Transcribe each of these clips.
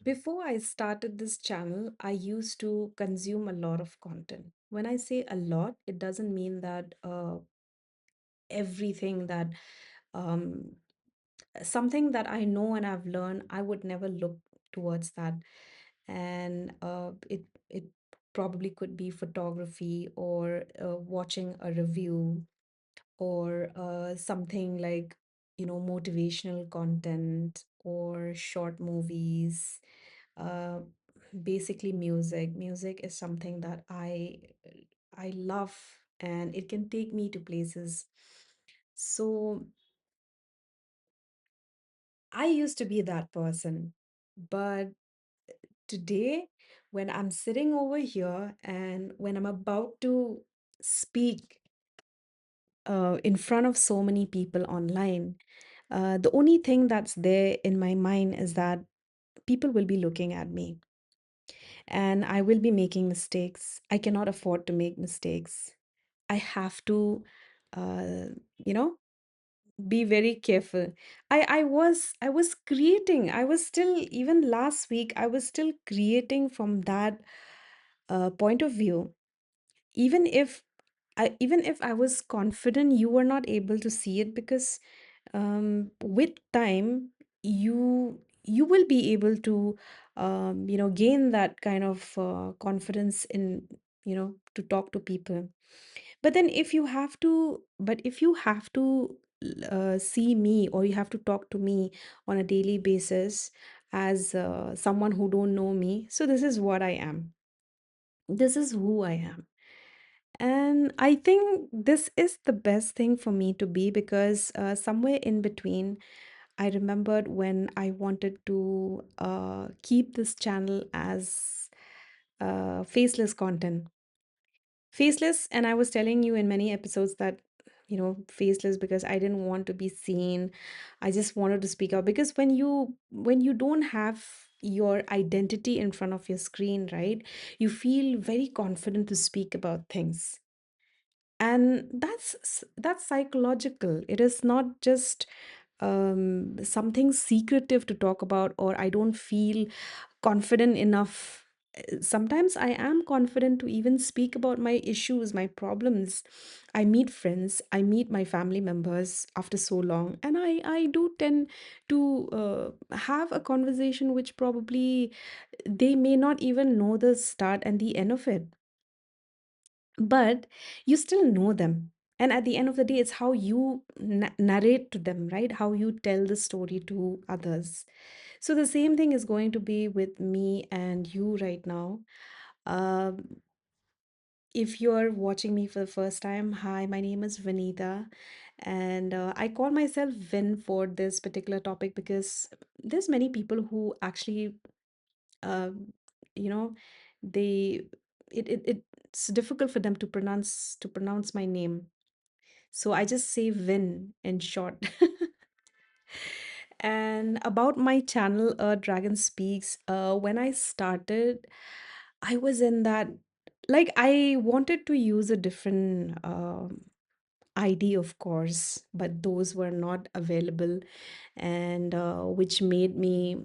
Before I started this channel, I used to consume a lot of content. When I say a lot, it doesn't mean that everything that um, something that I know and I've learned, I would never look towards that. And it probably could be photography or watching a review or something like motivational content or short movies, uh, basically music is something that I love, and it can take me to places. So I used to be that person, but today, when I'm sitting over here and when I'm about to speak in front of so many people online, the only thing that's there in my mind is that people will be looking at me and I will be making mistakes. I cannot afford to make mistakes. I have to, uh, you know, be very careful. I was creating. I was still, even last week, I was still creating from that point of view. Even if I was confident, you were not able to see it because with time you will be able to gain that kind of confidence in to talk to people. But then if you have to see me, or you have to talk to me on a daily basis as someone who don't know me, so this is what I am, this is who I am. And I think this is the best thing for me to be, because somewhere in between, I remembered when I wanted to keep this channel as faceless content. Faceless, and I was telling you in many episodes that, faceless because I didn't want to be seen. I just wanted to speak out, because when you don't have your identity in front of your screen, right? You feel very confident to speak about things, and that's psychological. It is not just something secretive to talk about, or I don't feel confident enough. Sometimes I am confident to even speak about my issues, my problems. I meet friends, I meet my family members after so long, and I do tend to have a conversation which probably they may not even know the start and the end of it, but you still know them. And at the end of the day, it's how you narrate to them, right? How you tell the story to others. So the same thing is going to be with me and you right now. um, if you're watching me for the first time, hi, my name is Vanita, and I call myself Vin for this particular topic because there's many people who actually um, you know they it's difficult for them to pronounce my name, so I just say Vin in short. And about my channel, Dragon Speaks, when I started, I was in that, like, I wanted to use a different ID, of course, but those were not available, and which made me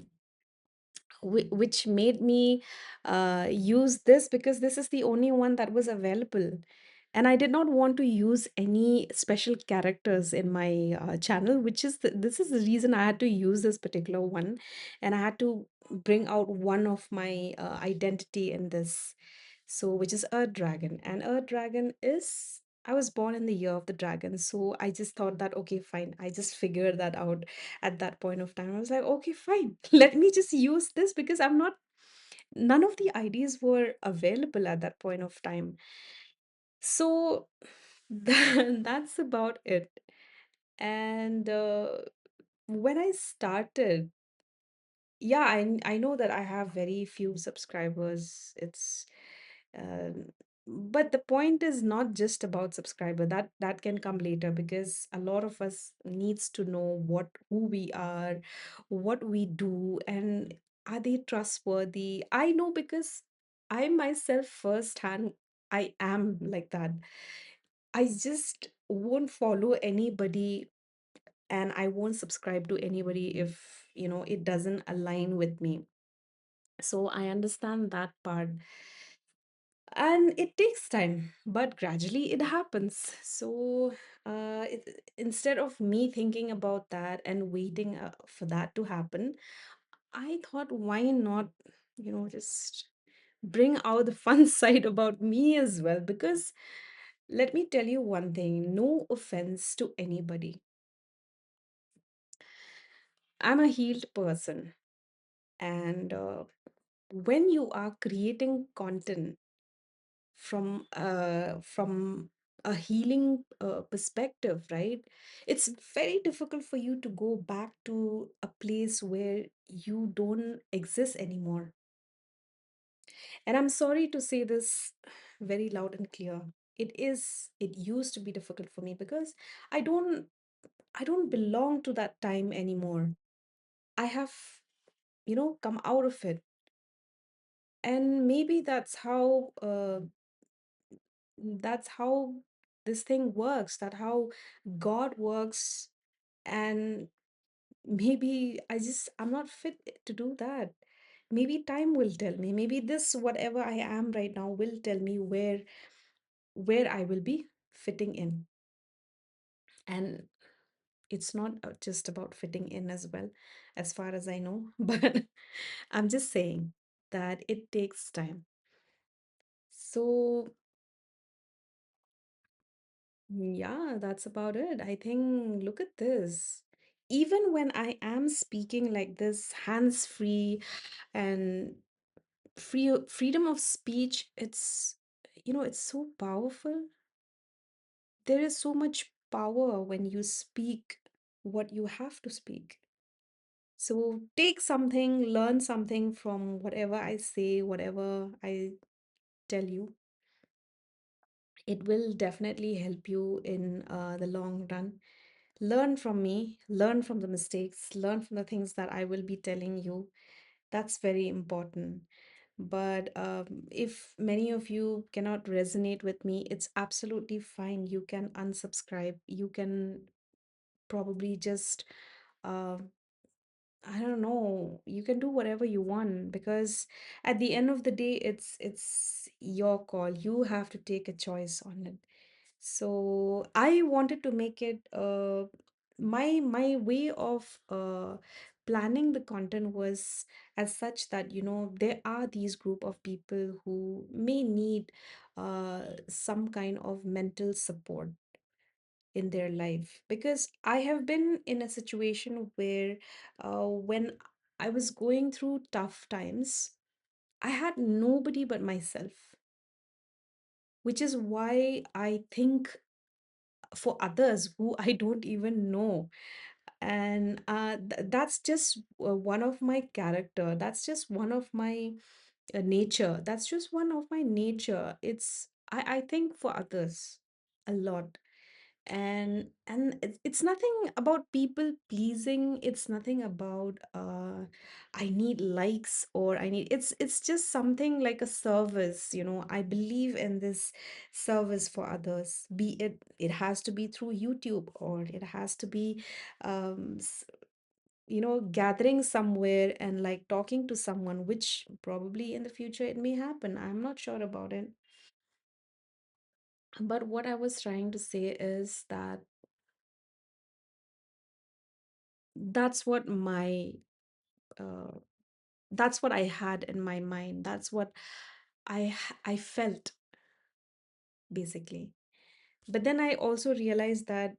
use this because this is the only one that was available. And I did not want to use any special characters in my channel, which is this is the reason I had to use this particular one, and I had to bring out one of my identity in this. So, which is Earth Dragon, and Earth Dragon is, I was born in the year of the dragon, so I just thought that okay, fine. I just figured that out at that point of time. I was like, okay, fine. Let me just use this because none of the ideas were available at that point of time. So that's about it. And when I started, yeah, I know that I have very few subscribers. Um, but the point is not just about subscriber. That can come later, because a lot of us needs to know who we are, what we do, and are they trustworthy. I know because I myself firsthand, I am like that. I just won't follow anybody, and I won't subscribe to anybody if it doesn't align with me. So I understand that part. And it takes time, but gradually it happens. So instead of me thinking about that and waiting for that to happen, I thought, why not, just bring out the fun side about me as well? Because let me tell you one thing, no offense to anybody. I'm a healed person. And when you are creating content from a healing perspective, right? It's very difficult for you to go back to a place where you don't exist anymore. And I'm sorry to say this very loud and clear. It used to be difficult for me because I don't I don't belong to that time anymore. I have, come out of it. And maybe that's how this thing works, that how God works. And maybe I'm not fit to do that. Maybe time will tell me, maybe this whatever I am right now will tell me where I will be fitting in. And it's not just about fitting in as well, as far as I know. But I'm just saying that it takes time. So yeah, that's about it. I think, look at this. Even when I am speaking like this, hands free and freedom of speech, it's so powerful. There is so much power when you speak what you have to speak. So take something, learn something from whatever I say, whatever I tell you. It will definitely help you in the long run. Learn from me, learn from the mistakes, learn from the things that I will be telling you. That's very important. But if many of you cannot resonate with me, it's absolutely fine. You can unsubscribe. You can probably just uh, I don't know. You can do whatever you want, because at the end of the day, it's your call. You have to take a choice on it. So I wanted to make it my way of planning the content was as such that there are these group of people who may need some kind of mental support in their life, because I have been in a situation where when I was going through tough times, I had nobody but myself, which is why I think for others who I don't even know. And that's just one of my character. That's just one of my nature. That's just one of my nature. I think for others a lot. And it's nothing about people pleasing. It's nothing about I need likes, or I need it's just something like a service. I believe in this service for others, be it has to be through YouTube, or it has to be um s- gathering somewhere and like talking to someone, which probably in the future it may happen. I'm not sure about it. But what I was trying to say is that that's what my uh, that's what I had in my mind. That's what I felt basically. But then I also realized that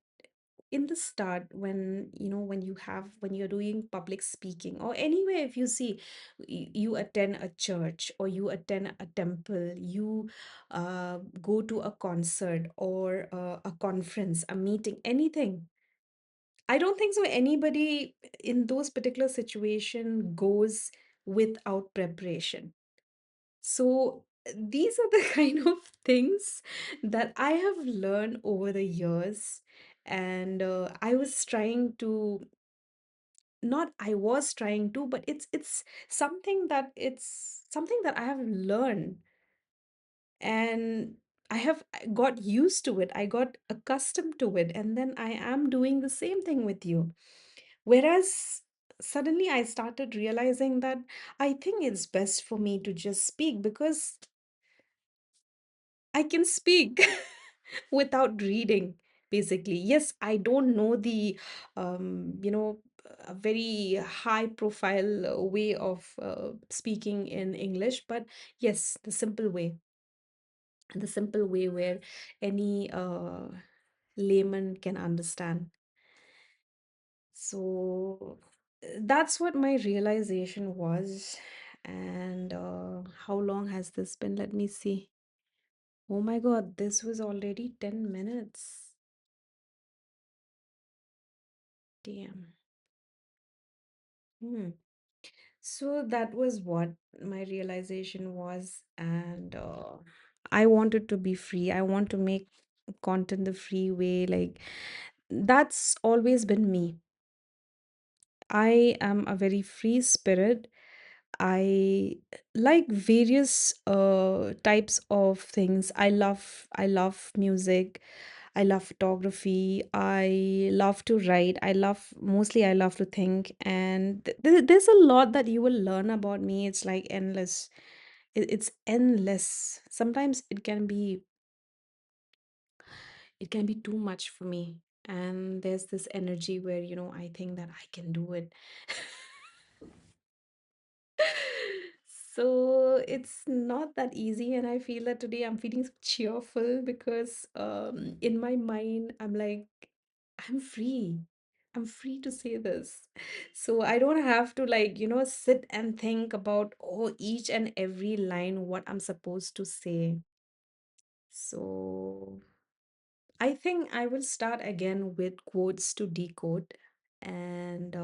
in the start, when you're doing public speaking, or anywhere, if you see, you attend a church, or you attend a temple, you go to a concert, or a conference, a meeting, anything. I don't think so anybody in those particular situation goes without preparation. So these are the kind of things that I have learned over the years. And I was trying to, not I was trying to, but it's something that I have learned. And I got used to it. I got accustomed to it. And then I am doing the same thing with you. Whereas suddenly I started realizing that I think it's best for me to just speak because I can speak without reading, basically. Yes, I don't know the, a very high profile way of speaking in English, but yes, the simple way where any layman can understand. So that's what my realization was. And how long has this been? Let me see. Oh my God, this was already 10 minutes. Damn. Hmm. So that was what my realization was. And I wanted to be free. I want to make content the free way. Like, that's always been me. I am a very free spirit. I like various types of things. I love music. I love photography. I love to write. I love to think, and there's a lot that you will learn about me. It's like endless. It's endless. Sometimes it can be too much for me. And there's this energy where, I think that I can do it. So it's not that easy, and I feel that today I'm feeling so cheerful because in my mind I'm like, I'm free. I'm free to say this. So I don't have to, like, sit and think about, each and every line what I'm supposed to say. So I think I will start again with quotes to decode. And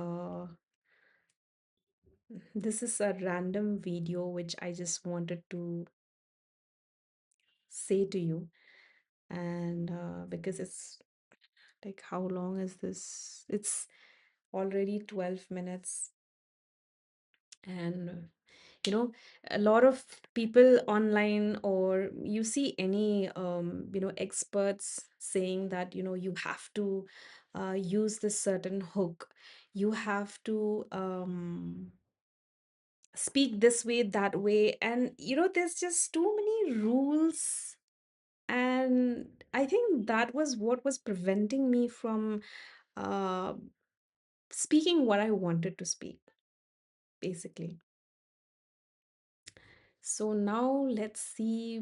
this is a random video which I just wanted to say to you. And because it's like, how long is this? It's already 12 minutes. And you know a lot of people online, or you see any experts saying that you have to use this certain hook. You have to speak this way, that way, and there's just too many rules. And I think that was what was preventing me from uh, speaking what I wanted to speak, basically. So now let's see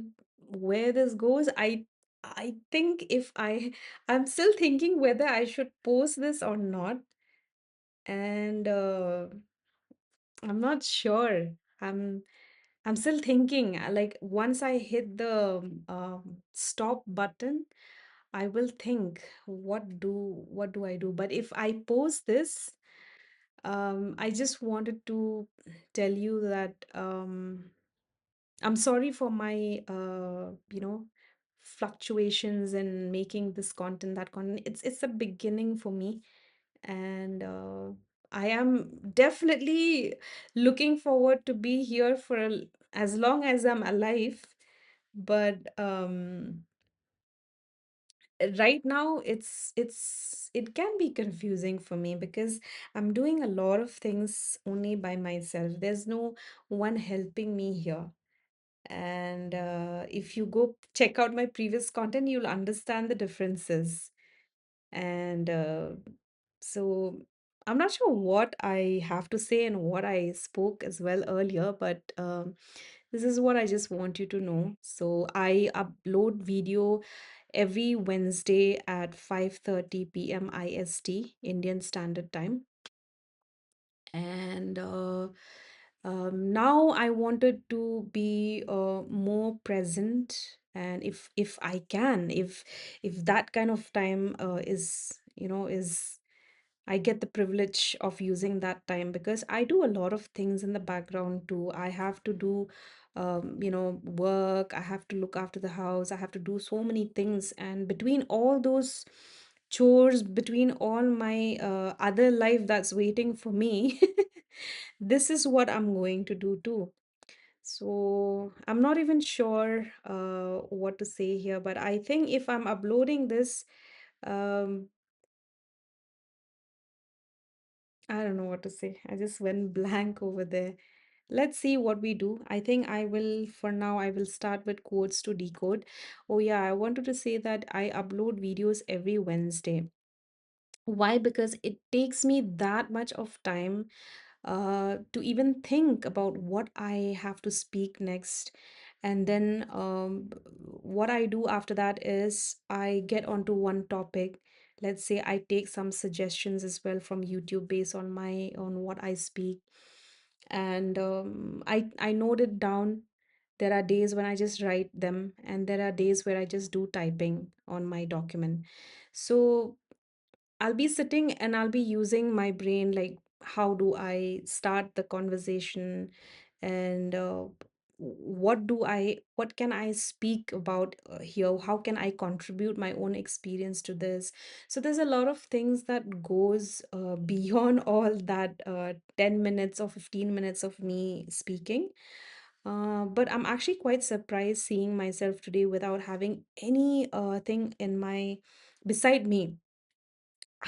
where this goes. I think if I'm still thinking whether I should post this or not. And I'm not sure. I'm I'm still thinking. Like, once I hit the stop button, I will think what do I do. But if I post this, I just wanted to tell you that I'm sorry for my fluctuations in making this content, that content. It's a beginning for me. And I am definitely looking forward to be here for as long as I'm alive. But right now it can be confusing for me because I'm doing a lot of things only by myself. There's no one helping me here. And if you go check out my previous content, you'll understand the differences. And so I'm not sure what I have to say and what I spoke as well earlier, but this is what I just want you to know. So I upload video every Wednesday at 5:30 p.m. IST, Indian Standard Time. And now I wanted to be more present. And if I can, if that kind of time is I get the privilege of using that time, because I do a lot of things in the background too. I have to do, work. I have to look after the house. I have to do so many things. And between all those chores, between all my other life that's waiting for me, this is what I'm going to do too. So I'm not even sure what to say here, but I think if I'm uploading this, um, I don't know what to say. I just went blank over there. Let's see what we do. I think I will, for now, I will start with quotes to decode. Oh, yeah, I wanted to say that I upload videos every Wednesday. Why? Because it takes me that much of time to even think about what I have to speak next. And then what I do after that is I get onto one topic. Let's say I take some suggestions as well from YouTube based on my on what I speak, and I note it down. There are days when I just write them, and there are days where I just do typing on my document. So I'll be sitting and I'll be using my brain, like, how do I start the conversation, and what can I speak about here? How can I contribute my own experience to this? So there's a lot of things that goes beyond all that 10 minutes or 15 minutes of me speaking. But I'm actually quite surprised seeing myself today without having any thing in my beside me.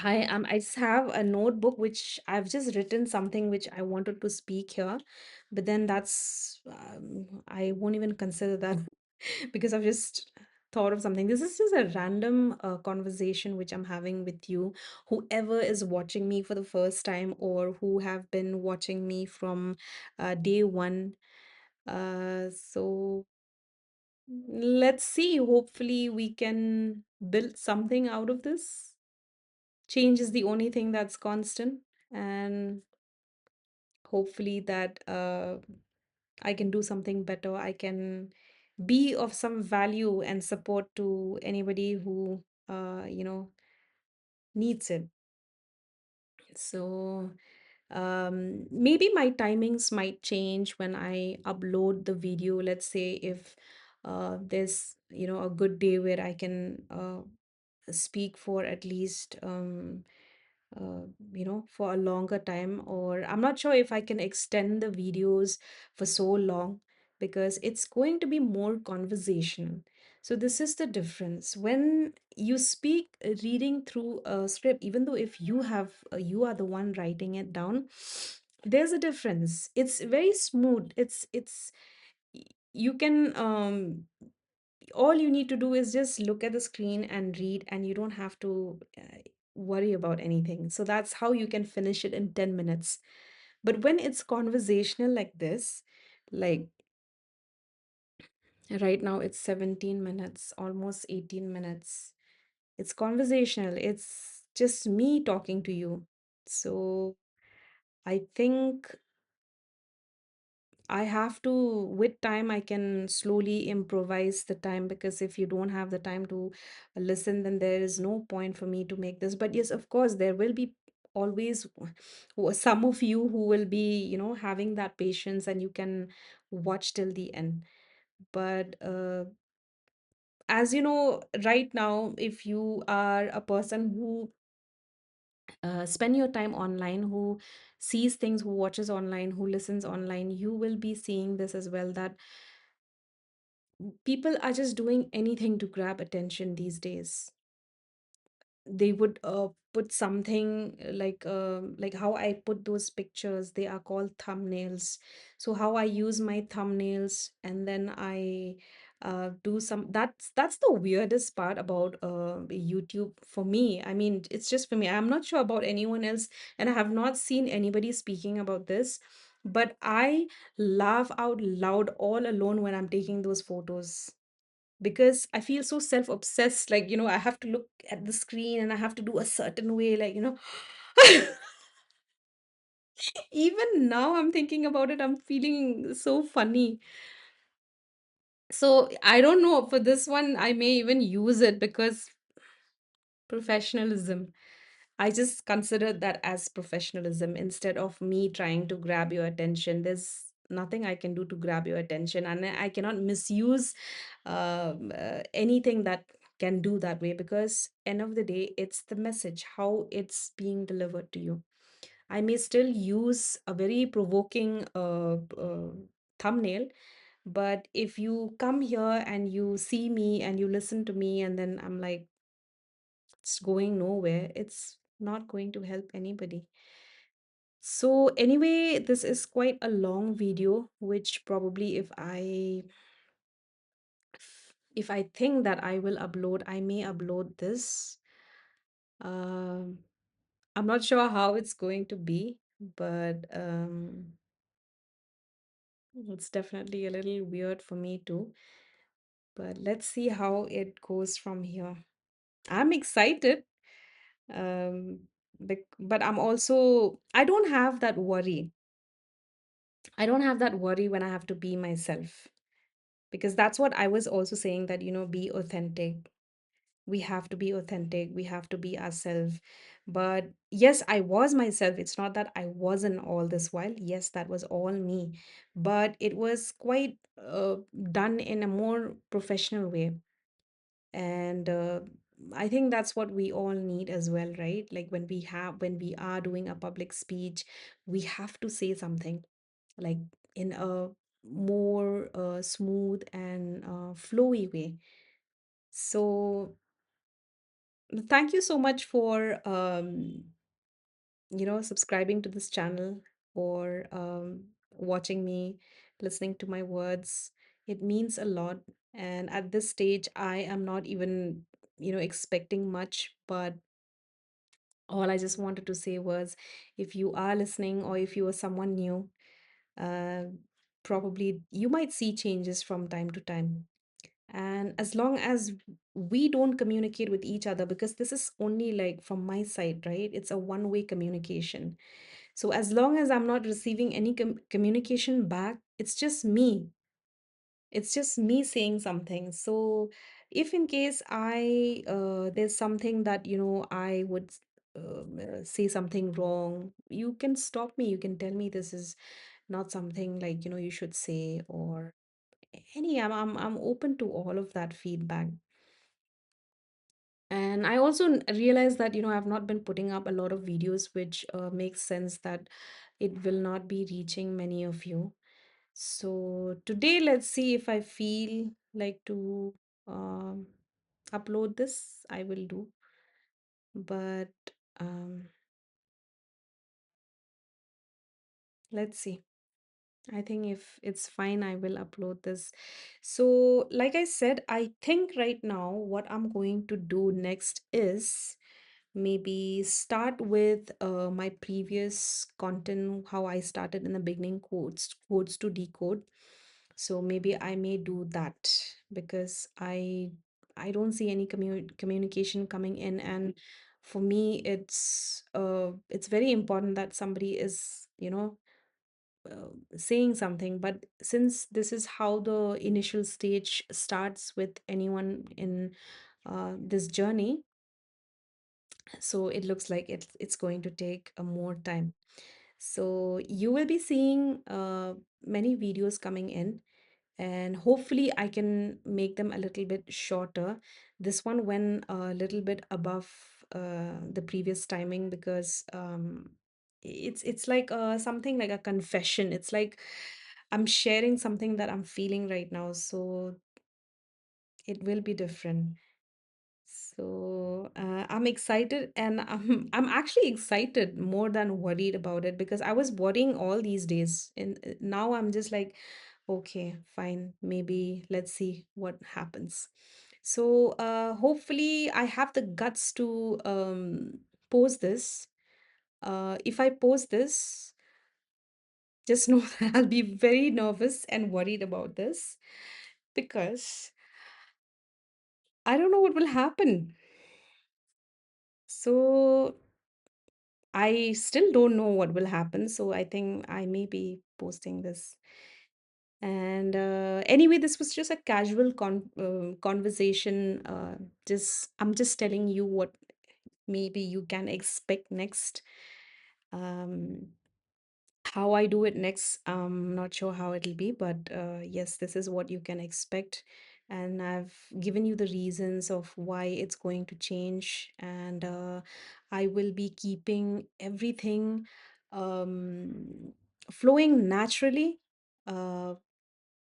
I just have a notebook which I've just written something which I wanted to speak here, but then that's I won't even consider that because I've just thought of something. This is just a random conversation which I'm having with you, whoever is watching me for the first time or who have been watching me from day one. So let's see. Hopefully, we can build something out of this. Change is the only thing that's constant, and hopefully that I can do something better. I can be of some value and support to anybody who needs it. So maybe my timings might change when I upload the video. Let's say if there's a good day where I can speak for at least uh, for a longer time, or I'm not sure if I can extend the videos for so long because it's going to be more conversational. So this is the difference when you speak reading through a script. Even though if you are the one writing it down, there's a difference. It's very smooth. Y- you can all you need to do is just look at the screen and read, and you don't have to worry about anything. So that's how you can finish it in 10 minutes. But when it's conversational like this, like right now it's 17 minutes, almost 18 minutes. It's conversational. It's just me talking to you. So I think I have to, with time, I can slowly improvise the time, because if you don't have the time to listen, then there is no point for me to make this. But yes, of course, there will be always some of you who will be, having that patience and you can watch till the end. But as you know, right now, if you are a person who spend your time online, who sees things, who watches online, who listens online, you will be seeing this as well, that people are just doing anything to grab attention these days. They would put something like how I put those pictures, they are called thumbnails. So how I use my thumbnails, and then I do some, that's the weirdest part about YouTube for me. I mean, it's just for me. I'm not sure about anyone else, and I have not seen anybody speaking about this, but I laugh out loud all alone when I'm taking those photos, because I feel so self-obsessed. Like, I have to look at the screen and I have to do a certain way, even now I'm thinking about it, I'm feeling so funny. So I don't know, for this one, I may even use it because professionalism. I just consider that as professionalism instead of me trying to grab your attention. There's nothing I can do to grab your attention, and I cannot misuse anything that can do that way, because end of the day, it's the message, how it's being delivered to you. I may still use a very provoking thumbnail, but if you come here and you see me and you listen to me, and then I'm like, it's going nowhere, it's not going to help anybody. So anyway, this is quite a long video, which probably if I think that I will upload, I may upload this. Um, I'm not sure how it's going to be, but it's definitely a little weird for me too. But let's see how it goes from here. I'm excited, um, but I'm also, I don't have that worry. I don't have that worry when I have to be myself, because that's what I was also saying, that, be authentic. We have to be authentic. We have to be ourselves. But yes, I was myself. It's not that I wasn't all this while. Yes, that was all me. But it was quite done in a more professional way. And I think that's what we all need as well, right? Like when we are doing a public speech, we have to say something, like in a more smooth and flowy way. So thank you so much for subscribing to this channel, or watching me, listening to my words. It means a lot. And at this stage, I am not even, expecting much, but all I just wanted to say was, if you are listening, or if you are someone new, uh, probably you might see changes from time to time. And as long as we don't communicate with each other, because this is only like from my side, right? It's a one-way communication. So as long as I'm not receiving any communication back, it's just me saying something. So if in case there's something that, I would say something wrong, you can stop me, you can tell me this is not something like, you should say, or I'm open to all of that feedback. And I also realized that, I've not been putting up a lot of videos, which makes sense that it will not be reaching many of you. So today, let's see, if I feel like to um, upload this, I will do. But um, let's see. I think if it's fine, I will upload this. So, like I said, I think right now what I'm going to do next is maybe start with my previous content, how I started in the beginning, quotes to decode. So maybe I may do that, because I don't see any communication coming in. And for me, it's very important that somebody is, saying something. But since this is how the initial stage starts with anyone in this journey, so it looks like it's going to take more time. So you will be seeing many videos coming in, and hopefully I can make them a little bit shorter. This one went a little bit above the previous timing, because it's like something like a confession. It's like I'm sharing something that I'm feeling right now, so it will be different. So I'm excited, and I'm actually excited more than worried about it, because I was worrying all these days, and now I'm just like, okay, fine, maybe let's see what happens. So hopefully I have the guts to post this. If I post this, just know that I'll be very nervous and worried about this, because I don't know what will happen. So I still don't know what will happen, so I think I may be posting this. And anyway, this was just a casual conversation. Just I'm just telling you what maybe you can expect next. Um, how I do it next, I'm not sure how it'll be, but yes, this is what you can expect. And I've given you the reasons of why it's going to change. And I will be keeping everything um, flowing naturally uh,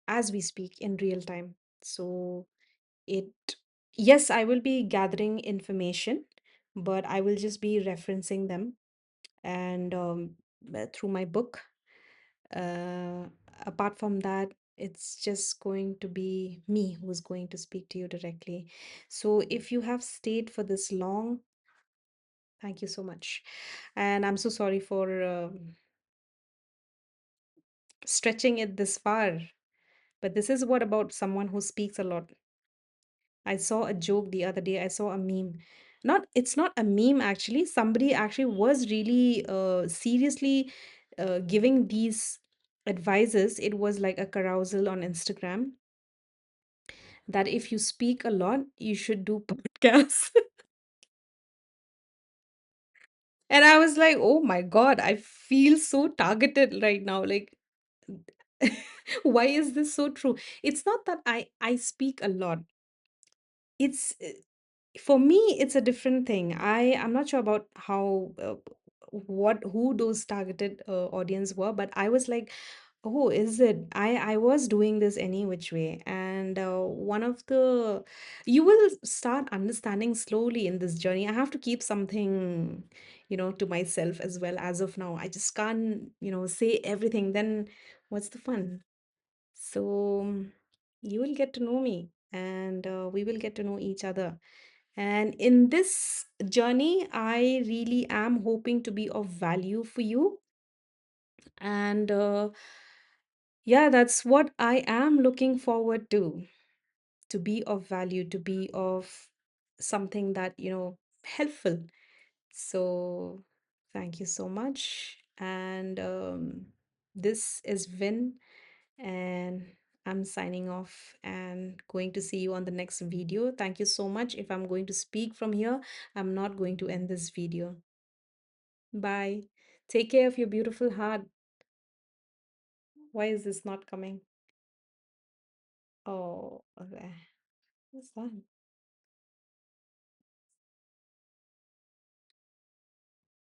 as we speak in real time. So it, yes, I will be gathering information, but I will just be referencing them. And through my book. Uh, Apart from that, it's just going to be me who's going to speak to you directly. So if you have stayed for this long, thank you so much. And I'm so sorry for stretching it this far. But this is what about someone who speaks a lot. I saw a joke the other day. I saw a meme. Not, it's not a meme actually. Somebody actually was really seriously giving these advices. It was like a carousel on Instagram that if you speak a lot, you should do podcasts. And I was like, oh my God, I feel so targeted right now. Like, why is this so true? It's not that I speak a lot. It's for me it's a different thing. I'm not sure about how what who those targeted audience were, but I was like, oh, is it? I was doing this any which way. And one of the you will start understanding slowly in this journey. I have to keep something, to myself as well. As of now, I just can't, say everything. Then what's the fun? So you will get to know me, and we will get to know each other. And in this journey, I really am hoping to be of value for you. And yeah, that's what I am looking forward to be of value, to be of something that, helpful. So thank you so much. And this is Vin, and I'm signing off and going to see you on the next video. Thank you so much. If I'm going to speak from here, I'm not going to end this video. Bye. Take care of your beautiful heart. Why is this not coming? Oh, okay. What's that?